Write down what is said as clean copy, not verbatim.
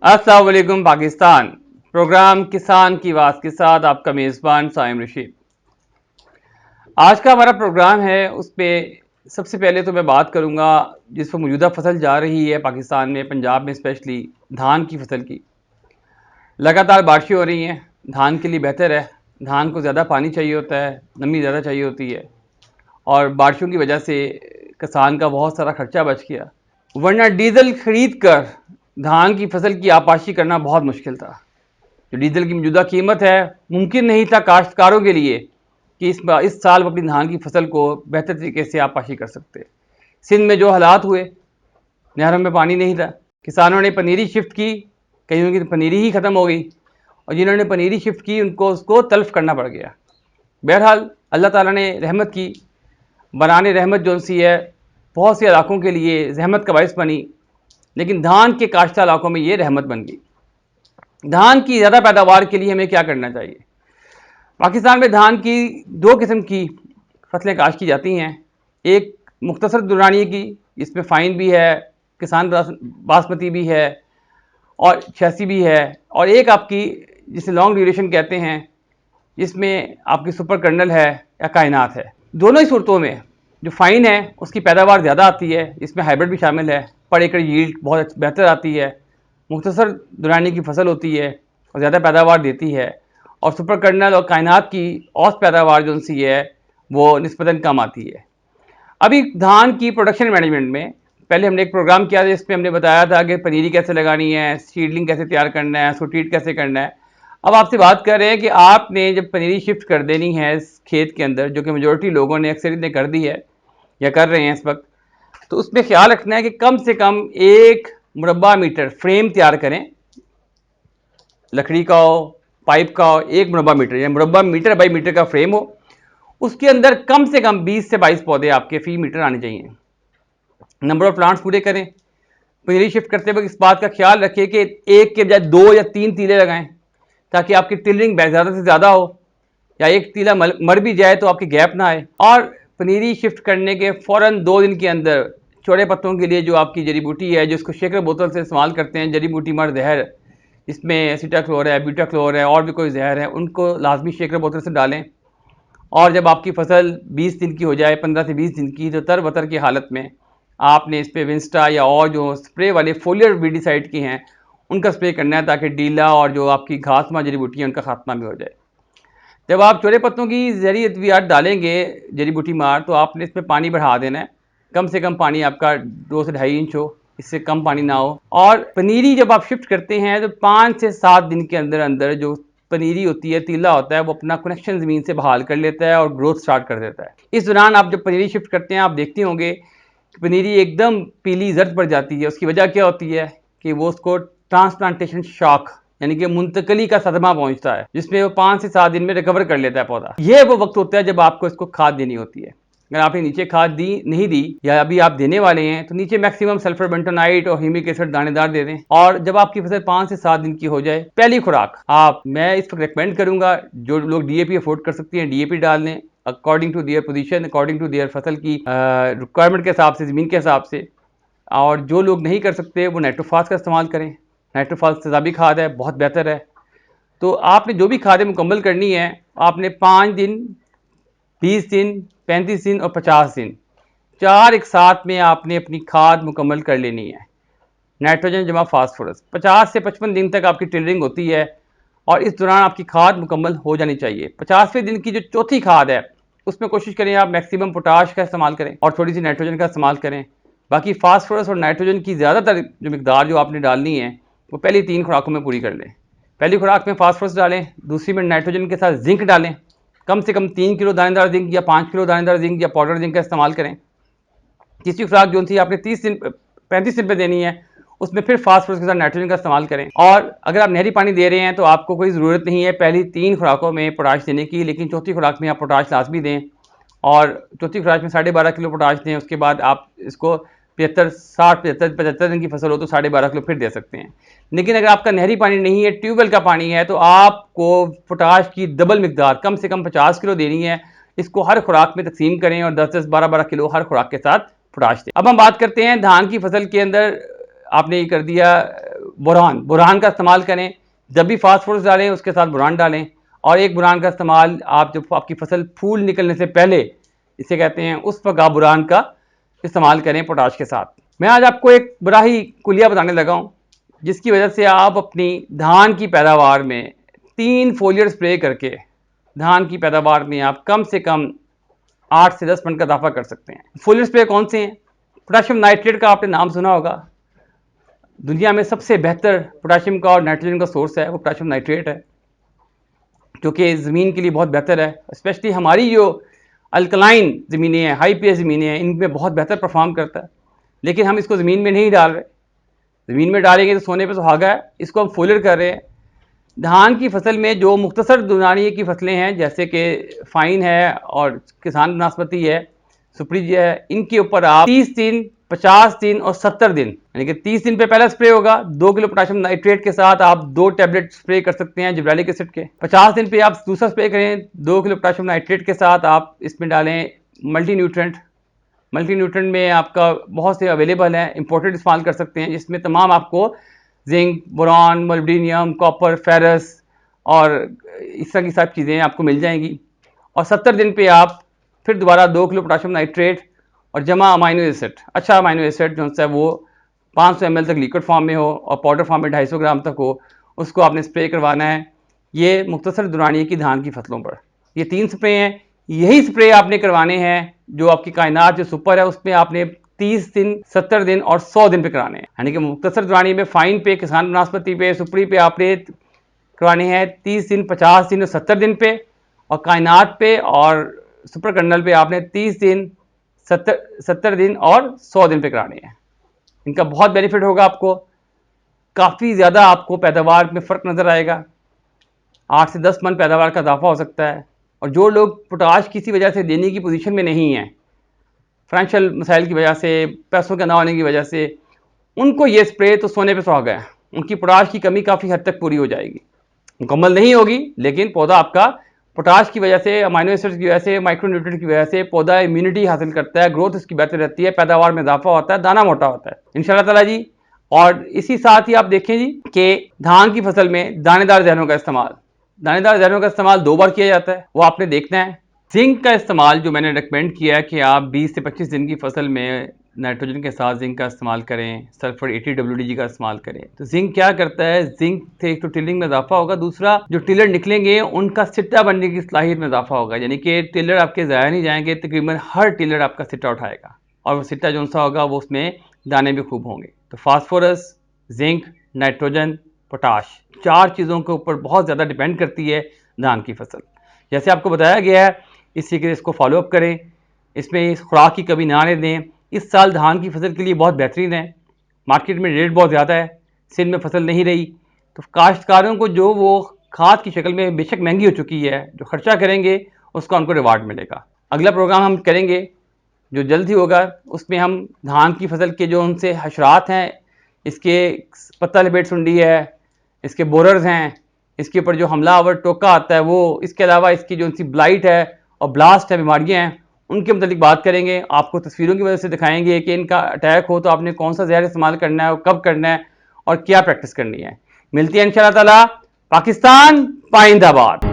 अस्सलाम वालेकुम पाकिस्तान। प्रोग्राम किसान की आवाज़ के साथ आपका मेज़बान साइम रशीद। आज का हमारा प्रोग्राम है, उस पे सबसे पहले तो मैं बात करूंगा जिस पर मौजूदा फसल जा रही है पाकिस्तान में, पंजाब में स्पेशली धान की फसल की। लगातार बारिशें हो रही हैं, धान के लिए बेहतर है। धान को ज़्यादा पानी चाहिए होता है, नमी ज़्यादा चाहिए होती है, और बारिशों की वजह से किसान का बहुत सारा खर्चा बच गया, वरना डीजल खरीद कर धान की फसल की आपाशी करना बहुत मुश्किल था। जो डीजल की मौजूदा कीमत है, मुमकिन नहीं था काश्तकारों के लिए कि इस साल वो अपनी धान की फसल को बेहतर तरीके से आपाशी कर सकते। सिंध में जो हालात हुए, नहरों में पानी नहीं था, किसानों ने पनीरी शिफ्ट की, कईयों की पनीरी ही ख़त्म हो गई, और जिन्होंने पनीरी शिफ्ट की उनको उसको तल्फ करना पड़ गया। बहरहाल अल्लाह ताला ने रहमत की, बराने रहमत जो सी है बहुत से इलाकों के लिए रहमत का बायस बनी, लेकिन धान के काश्ता इलाकों में ये रहमत बन गई। धान की ज़्यादा पैदावार के लिए हमें क्या करना चाहिए? पाकिस्तान में धान की दो किस्म की फसलें काश की जाती हैं। एक मुख्तसर दुरानी की, इसमें फ़ाइन भी है, किसान बासमती भी है और 86 भी है, और एक आपकी जिसे लॉन्ग ड्यूरेशन कहते हैं, जिसमें आपकी सुपर कर्नल है या कायनात है। दोनों ही सूरतों में जो फ़ाइन है उसकी पैदावार ज़्यादा आती है, इसमें हाइब्रिड भी शामिल है, पर एकड़ यील्ड बहुत बेहतर आती है। मुख्तसर दुरानी की फसल होती है और ज़्यादा पैदावार देती है, और सुपर कर्नल और कायनात की औसत पैदावार जो सी है वो निस्बतन कम आती है। अभी धान की प्रोडक्शन मैनेजमेंट में पहले हमने एक प्रोग्राम किया था, जिसमें हमने बताया था कि पनीरी कैसे लगानी है, सीडलिंग कैसे तैयार करना है, उसको ट्रीट कैसे करना है। अब आपसे बात कर रहे हैं कि आपने जब पनीरी शिफ्ट कर देनी है इस खेत के अंदर, जो कि मेजोरिटी लोगों ने अक्सरियत ने कर दी है या कर रहे हैं इस वक्त, तो उसमें ख्याल रखना है कि कम से कम 1 मुरब्बा मीटर फ्रेम तैयार करें, लकड़ी का हो, पाइप का हो, 1 मुरब्बा मीटर या मुरब्बा मीटर बाई मीटर का फ्रेम हो। उसके अंदर कम से कम 20 से 22 पौधे आपके फी मीटर आने चाहिए। नंबर ऑफ प्लांट्स पूरे करें। पनीरी शिफ्ट करते वक्त इस बात का ख्याल रखिए कि एक के बजाय 2 या 3 तीले लगाएं, ताकि आपकी टिलरिंग ज़्यादा से ज़्यादा हो, या एक तीला मर भी जाए तो आपकी गैप ना आए। और पनीरी शिफ्ट करने के फ़ौरन 2 दिन के अंदर चौड़े पत्तों के लिए जो आपकी जड़ी बूटी है, जिसको शेकर बोतल से इस्तेमाल करते हैं, जड़ी बूटी मर जहर, इसमें एसिटाक्लोर है, ब्यूटाक्लोर है, और भी कोई जहर है, उनको लाजमी शेकर बोतल से डालें। और जब आपकी फसल 20 दिन की हो जाए, 15 से 20 दिन की, तो तर बतर की हालत में आपने इस पर विंस्टा या और जो स्प्रे वाले फोलियर वीडिसाइड की हैं उनका स्प्रे करना है, ताकि डीला और जो आपकी घासमा जड़ी बूटी है उनका खात्मा भी हो जाए। जब आप चौड़े पत्तों की जहरी अद्वियात डालेंगे जड़ी बूटी मार, तो आपने इसमें पानी बढ़ा देना है। कम से कम पानी आपका 2 से 2.5 इंच हो, इससे कम पानी ना हो। और पनीरी जब आप शिफ्ट करते हैं तो 5 से 7 दिन के अंदर अंदर जो पनीरी होती है, तीला होता है, वो अपना कनेक्शन ज़मीन से बहाल कर लेता है और ग्रोथ स्टार्ट कर देता है। इस दौरान आप जब पनीरी शिफ्ट करते हैं, आप देखते होंगे कि पनीरी एकदम पीली जर्द पड़ जाती है। उसकी वजह क्या होती है कि वो उसको ट्रांसप्लांटेशन शॉक यानी कि मुंतकली का सदमा पहुंचता है, जिसमें वो 5 से 7 दिन में रिकवर कर लेता है पौधा। ये वो वक्त होता है जब आपको इसको खाद देनी होती है। अगर आपने नीचे खाद दी नहीं दी, या अभी आप देने वाले हैं, तो नीचे मैक्सिमम सल्फर बेंटोनाइट और ह्यूमिक एसिड दानेदार दे दें। और जब आपकी फसल 5 से 7 दिन की हो जाए, पहली खुराक मैं इस वक्त रिकमेंड करूंगा, जो लोग डीएपी अफोर्ड कर सकती हैं डीएपी डाल लें, according to their position, according to their फसल की रिक्वायरमेंट के हिसाब से, ज़मीन के हिसाब से। और जो लोग नहीं कर सकते वो नाइट्रोफास का इस्तेमाल करें। नाइट्रोफास तेज़ाबी खाद है, बहुत बेहतर है। तो आपने जो भी खादें मुकम्मल करनी है, आपने 5 दिन, 20 दिन, 35 दिन और 50 दिन, 4 एक साथ में आपने अपनी खाद मुकम्मल कर लेनी है। नाइट्रोजन जमा फास्फोरस 50 से 55 दिन तक आपकी टिलरिंग होती है, और इस दौरान आपकी खाद मुकम्मल हो जानी चाहिए। 50वें दिन की जो चौथी खाद है, उसमें कोशिश करें आप मैक्सिमम पोटाश का इस्तेमाल करें और थोड़ी सी नाइट्रोजन का इस्तेमाल करें। बाकी फास्फोरस और नाइट्रोजन की ज़्यादातर जो मिकदार जो आपने डालनी है, वो पहली 3 खुराकों में पूरी कर लें। पहली खुराक में फास्फोरस डालें, दूसरी में नाइट्रोजन के साथ जिंक डालें, कम से कम 3 किलो दानेदार जिंक या 5 किलो दानेदार जिंक या पाउडर जिंक का इस्तेमाल करें। तीसरी खुराक जो थी आपने 35 दिन पे देनी है, उसमें फिर फास्फोरस के साथ नाइट्रोजन का इस्तेमाल करें। और अगर आप नहरी पानी दे रहे हैं तो आपको कोई ज़रूरत नहीं है पहली 3 खुराकों में पोटाश देने की, लेकिन चौथी खुराक में आप पोटाश लाजमी दें, और चौथी खुराक में 12.5 किलो पोटाश दें। उसके बाद आप इसको 75, 60, 75 दिन की फसल हो तो 12.5 किलो फिर दे सकते हैं। लेकिन अगर आपका नहरी पानी नहीं है, ट्यूबवेल का पानी है, तो आपको पोटाश की डबल मिकदार कम से कम 50 किलो देनी है। इसको हर खुराक में तकसीम करें और 10-10, 12-12 किलो हर खुराक के साथ पोटाश दें। अब हम बात करते हैं धान की फसल के अंदर, आपने ये कर दिया बोरान, बोरान का इस्तेमाल करें। जब भी फास्फोरस डालें उसके साथ बोरान डालें, और एक बोरान का इस्तेमाल आप जब आपकी फसल फूल निकलने से पहले, इसे कहते हैं, उस वक्त आप बोरान का इस्तेमाल करें पोटाश के साथ। मैं आज आपको एक बड़ा ही कुलिया बताने लगा हूँ जिसकी वजह से आप अपनी धान की पैदावार में 3 फोलियर स्प्रे करके धान की पैदावार में आप कम से कम 8 से 10 टन का इजाफा कर सकते हैं। फोलियर स्प्रे कौन से हैं? पोटाशियम नाइट्रेट का आपने नाम सुना होगा। दुनिया में सबसे बेहतर पोटाशियम का और नाइट्रोजन का सोर्स है वो पोटाशियम नाइट्रेट है, जो कि ज़मीन के लिए बहुत बेहतर है। स्पेशली हमारी जो अल्कलाइन ज़मीनें हैं, हाई पीएच ज़मीनें हैं, इनमें बहुत बेहतर परफॉर्म करता है। लेकिन हम इसको ज़मीन में नहीं डाल रहे। ज़मीन में डालेंगे तो सोने पे सुहागा है। इसको हम फोलियर कर रहे हैं। धान की फसल में जो मुख्तसर दुनानी की फसलें हैं, जैसे कि फाइन है और किसान नाशपाती है, सुपरी जी है, इनके ऊपर आप 30 दिन, 50 दिन और 70 दिन, यानी कि 30 दिन पे पहला स्प्रे होगा। 2 किलो पोटाशियम नाइट्रेट के साथ आप 2 टैबलेट स्प्रे कर सकते हैं जिब्रेलिक एसिड के। 50 दिन पे आप दूसरा स्प्रे करें 2 किलो पोटाशियम नाइट्रेट के साथ, आप इसमें डालें मल्टी न्यूट्रेंट। मल्टी न्यूट्रेंट में आपका बहुत से अवेलेबल हैं, इंपोर्टेड इस्तेमाल कर सकते हैं, जिसमें तमाम आपको जिंक, बोरान, मोलिब्डेनियम, कॉपर, फेरस और इस तरह की सब चीज़ें आपको मिल जाएंगी। और 70 दिन पे आप फिर दोबारा 2 किलो पोटाशियम नाइट्रेट और जमा अमाइनो एसिड, अच्छा अमाइनो एसिड जो है वो 500 ml तक लिक्विड फॉर्म में हो और पाउडर फॉर्म में 250 ग्राम तक हो, उसको आपने स्प्रे करवाना है। ये मुख्तसर दुरानी की धान की फसलों पर ये 3 स्प्रे हैं। यही स्प्रे आपने करवाने हैं जो आपकी कायनात जो सुपर है उसमें आपने 30 दिन, 70 दिन और 100 दिन पे कराने हैं। यानी कि मुख्तसर दुरानी में फाइन पे, किसान नाशपाती पे, सुपरी पे आपने करवाने हैं 30 दिन, 50 दिन और 70 दिन पे, और कायनात पे और सुपर कर्नल पे आपने 30 दिन, 70 दिन और 100 दिन पे कराने हैं। इनका बहुत बेनिफिट होगा आपको, काफ़ी ज़्यादा आपको पैदावार में फ़र्क नज़र आएगा। 8 से 10 मन पैदावार का इजाफा हो सकता है। और जो लोग पोटाश किसी वजह से देने की पोजीशन में नहीं हैं, फाइनेंशियल मसाइल की वजह से, पैसों के ना होने की वजह से, उनको ये स्प्रे तो सोने पे सुहागा है। उनकी पोटाश की कमी काफ़ी हद तक पूरी हो जाएगी। मुकम्मल नहीं होगी, लेकिन पौधा आपका पोटाश की वजह से, अमाइनो एसिड्स की वजह से, माइक्रोन्यूट्रिएंट की वजह से पौधा इम्यूनिटी हासिल करता है, ग्रोथ उसकी बेहतर रहती है, पैदावार में इजाफा होता है, दाना मोटा होता है इंशाल्लाह ताला जी। और इसी साथ ही आप देखें जी कि धान की फसल में दानेदार जहरों का इस्तेमाल, दानेदार जहरों का इस्तेमाल 2 बार किया जाता है, वो आपने देखना है। जिंक का इस्तेमाल जो मैंने रिकमेंड किया है कि आप 20 से 25 दिन की फसल में नाइट्रोजन के साथ जिंक का इस्तेमाल करें, सल्फर 80 WDG का इस्तेमाल करें। तो जिंक क्या करता है? जिंक से एक तो टिलरिंग में इजाफा होगा, दूसरा जो टिलर निकलेंगे उनका सिट्टा बनने की सलाहियत में इजाफा होगा, यानी कि टिलर आपके ज़ाया नहीं जाएंगे, तकरीबन हर टिलर आपका सिट्टा उठाएगा और वो सिट्टा जो सा होगा वो उसमें दाने भी खूब होंगे। तो फास्फोरस, जिंक, नाइट्रोजन, पोटाश, 4 चीज़ों के ऊपर बहुत ज़्यादा डिपेंड करती है धान की फसल। जैसे आपको बताया गया है, इसी के इसको फॉलोअप करें, इसमें इस खुराक की कमी ना आने दें। इस साल धान की फसल के लिए बहुत बेहतरीन है, मार्केट में रेट बहुत ज़्यादा है, सिंध में फसल नहीं रही, तो काश्तकारों को जो वो खाद की शक्ल में बेशक महंगी हो चुकी है, जो खर्चा करेंगे उसका उनको रिवार्ड मिलेगा। अगला प्रोग्राम हम करेंगे जो जल्द ही होगा, उसमें हम धान की फसल के जो उनसे हशरात हैं, इसके पत्ता लपेट सुंडी है, इसके बोरर्स हैं, इसके ऊपर जो हमलावर टोका आता है वो, इसके अलावा इसकी जो उनकी ब्लाइट है और ब्लास्ट है, बीमारियां हैं, उनके मतलब बात करेंगे। आपको तस्वीरों की वजह से दिखाएंगे कि इनका अटैक हो तो आपने कौन सा जहर इस्तेमाल करना है और कब करना है और क्या प्रैक्टिस करनी है। मिलती है इंशाल्लाह ताला। पाकिस्तान पाइंदाबाद।